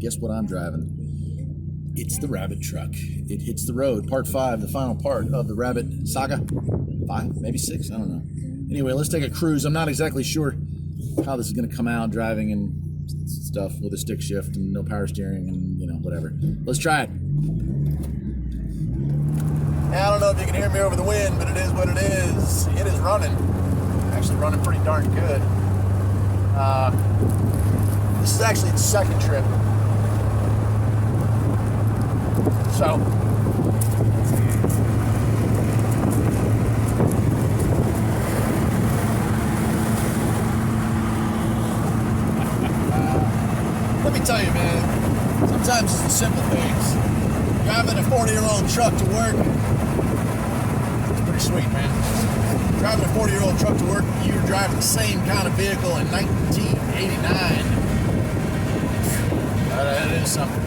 guess what I'm driving? It's the Rabbit truck. It hits the road. Part 5, the final part of the Rabbit saga. 5, maybe 6, I don't know. Anyway, let's take a cruise. I'm not exactly sure how this is going to come out, driving and stuff with a stick shift and no power steering and, you know, whatever. Let's try it. I don't know if you can hear me over the wind, but it is what it is. It is running. Actually running pretty darn good. This is actually the second trip. So, let me tell you, man, sometimes it's the simple things. Driving a 40-year-old truck to work, it's pretty sweet, man. Driving a 40-year-old truck to work, you were driving the same kind of vehicle in 1989. That is something.